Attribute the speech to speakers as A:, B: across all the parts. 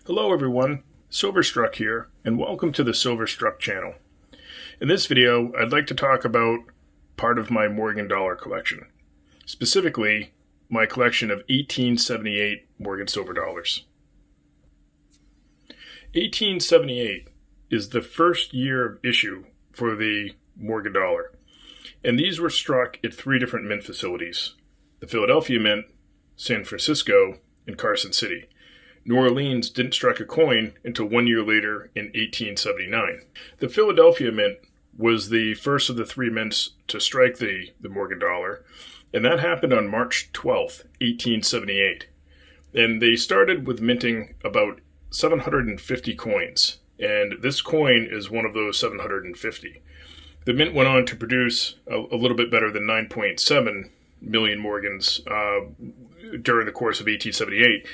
A: Hello everyone, Silverstruck here, and welcome to the Silverstruck channel. In this video, I'd like to talk about part of my Morgan dollar collection, specifically my collection of 1878 Morgan silver dollars. 1878 is the first year of issue for the Morgan dollar, and these were struck at three different mint facilities: the Philadelphia Mint, San Francisco, and Carson City. New Orleans didn't strike a coin until 1 year later in 1879. The Philadelphia Mint was the first of the three mints to strike the Morgan dollar, and that happened on March 12th, 1878. And they started with minting about 750 coins, and this coin is one of those 750. The mint went on to produce a little bit better than 9.7 million Morgans during the course of 1878.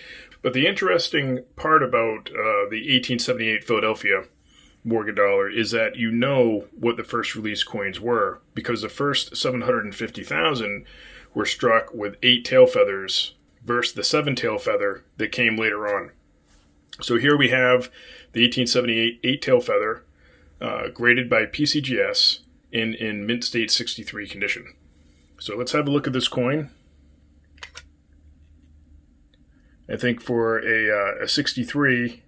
A: But the interesting part about the 1878 Philadelphia Morgan dollar is that you know what the first release coins were, because the first 750,000 were struck with 8 tail feathers versus the 7 tail feather that came later on. So here we have the 1878 8 tail feather graded by PCGS in mint state 63 condition. So let's have a look at this coin. I think for a 63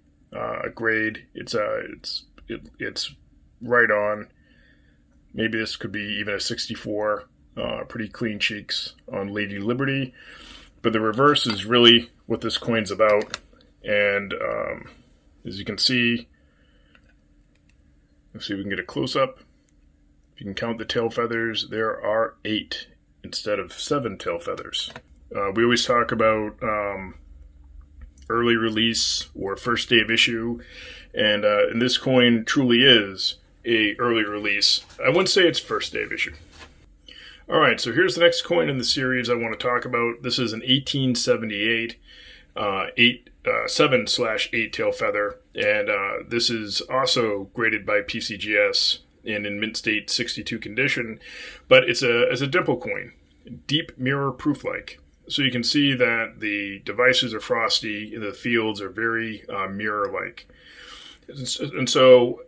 A: grade, it's right on. Maybe this could be even a 64. Pretty clean cheeks on Lady Liberty, but the reverse is really what this coin's about. And as you can see, let's see if we can get a close up. If you can count the tail feathers, there are 8 instead of 7 tail feathers. We always talk about early release or first day of issue, and this coin truly is a early release. I wouldn't say it's first day of issue. Alright, so here's the next coin in the series I want to talk about. This is an 1878 7/8 tail feather, and this is also graded by PCGS and in mint state 62 condition, but it's a dimple coin, deep mirror proof like. So you can see that the devices are frosty, the fields are very mirror-like. And so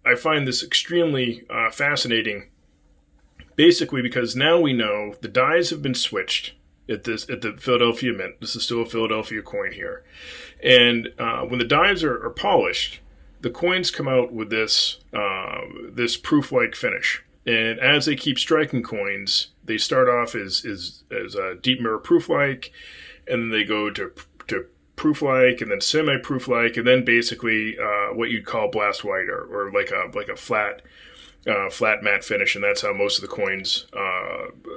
A: I find this extremely fascinating, basically because now we know the dies have been switched at the Philadelphia Mint. This is still a Philadelphia coin here. And when the dies are polished, the coins come out with this proof-like finish. And as they keep striking coins, they start off as a deep mirror proof-like, and then they go to proof-like, and then semi-proof-like, and then basically what you'd call blast white or like a flat matte finish. And that's how most of the coins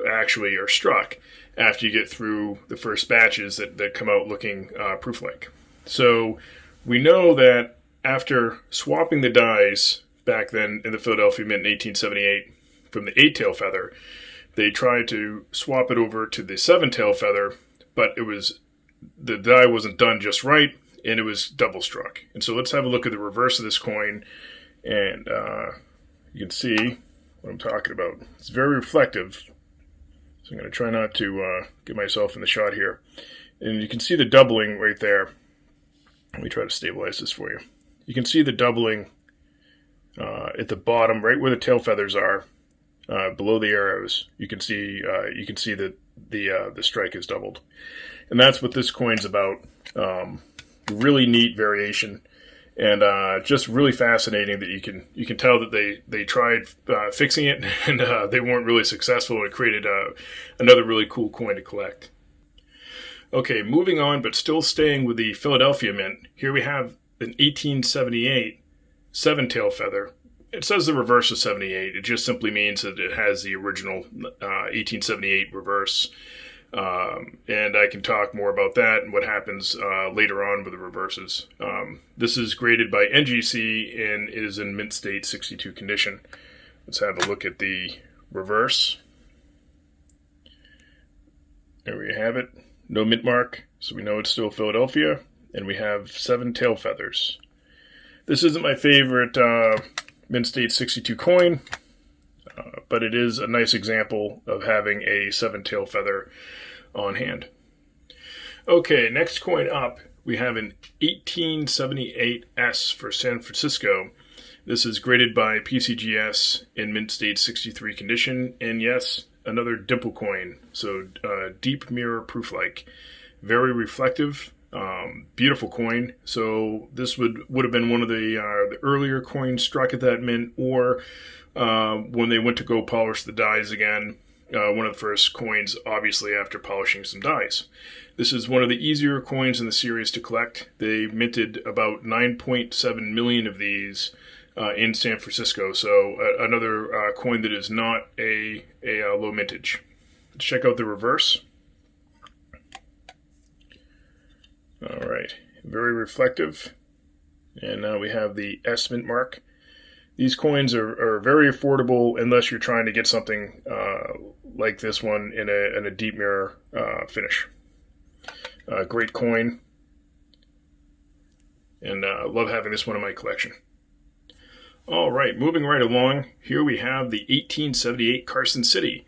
A: actually are struck after you get through the first batches that come out looking proof-like. So we know that after swapping the dies back then in the Philadelphia Mint in 1878 from the 8 tail feather, they tried to swap it over to the 7 tail feather, but the die wasn't done just right, and it was double struck. And so let's have a look at the reverse of this coin, and you can see what I'm talking about. It's very reflective, so I'm going to try not to get myself in the shot here. And you can see the doubling right there. Let me try to stabilize this for you. You can see the doubling at the bottom, right where the tail feathers are, below the arrows. You can see that the strike is doubled, and that's what this coin's about. Really neat variation, and just really fascinating that you can tell that they tried fixing it, and they weren't really successful, and it created another really cool coin to collect. Okay, moving on, but still staying with the Philadelphia Mint. Here we have an 1878 7 tail feather. It says the reverse is 78. It just simply means that it has the original 1878 reverse. And I can talk more about that and what happens later on with the reverses. This is graded by NGC and is in mint state 62 condition. Let's have a look at the reverse. There we have it. No mint mark, so we know it's still Philadelphia. And we have 7 tail feathers. This isn't my favorite mint state 62 coin, but it is a nice example of having a 7 tail feather on hand. Okay, next coin up, we have an 1878S for San Francisco. This is graded by PCGS in mint state 63 condition, and yes, another dimple coin, so deep mirror proof-like. Very reflective, beautiful coin. So this would have been one of the earlier coins struck at that mint, or when they went to go polish the dies again, one of the first coins, obviously, after polishing some dies. This is one of the easier coins in the series to collect. They minted about 9.7 million of these in San Francisco, so another coin that is not a low mintage. Let's check out the reverse. All right, very reflective. And now we have the S mint mark. These coins are very affordable unless you're trying to get something like this one in a deep mirror finish. Great coin, and love having this one in my collection. All right, moving right along, here we have the 1878 Carson City,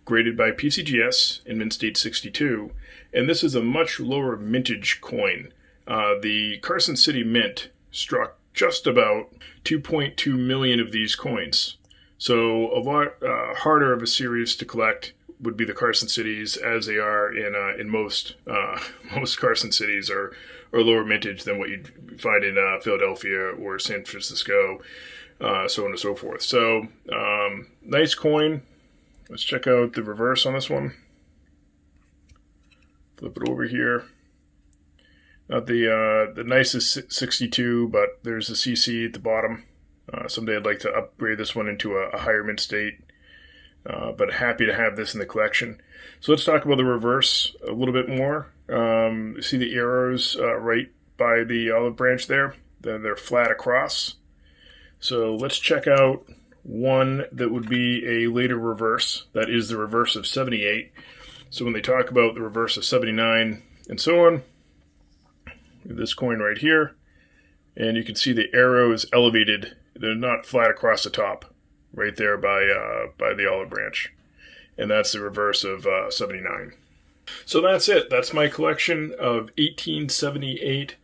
A: graded by PCGS in mint state 62, and this is a much lower mintage coin. The Carson City Mint struck just about 2.2 million of these coins. So a lot harder of a series to collect would be the Carson Cities, as they are in most Carson Cities are lower mintage than what you'd find in Philadelphia or San Francisco, so on and so forth. So nice coin. Let's check out the reverse on this one. Flip it over here. Not the nicest 62, but there's a CC at the bottom. Someday I'd like to upgrade this one into a higher mint state, but happy to have this in the collection. So let's talk about the reverse a little bit more. See the arrows right by the olive branch there? They're flat across. So let's check out one that would be a later reverse. That is the reverse of 78. So when they talk about the reverse of 79 and so on, this coin right here, and you can see the arrow is elevated. They're not flat across the top, right there by the olive branch. And that's the reverse of 79. So that's it. That's my collection of 1878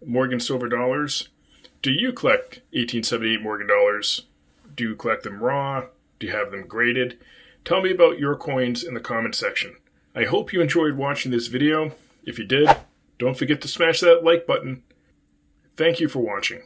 A: Morgan silver dollars. Do you collect 1878 Morgan dollars? Do you collect them raw? Do you have them graded? Tell me about your coins in the comments section. I hope you enjoyed watching this video. If you did, don't forget to smash that like button. Thank you for watching.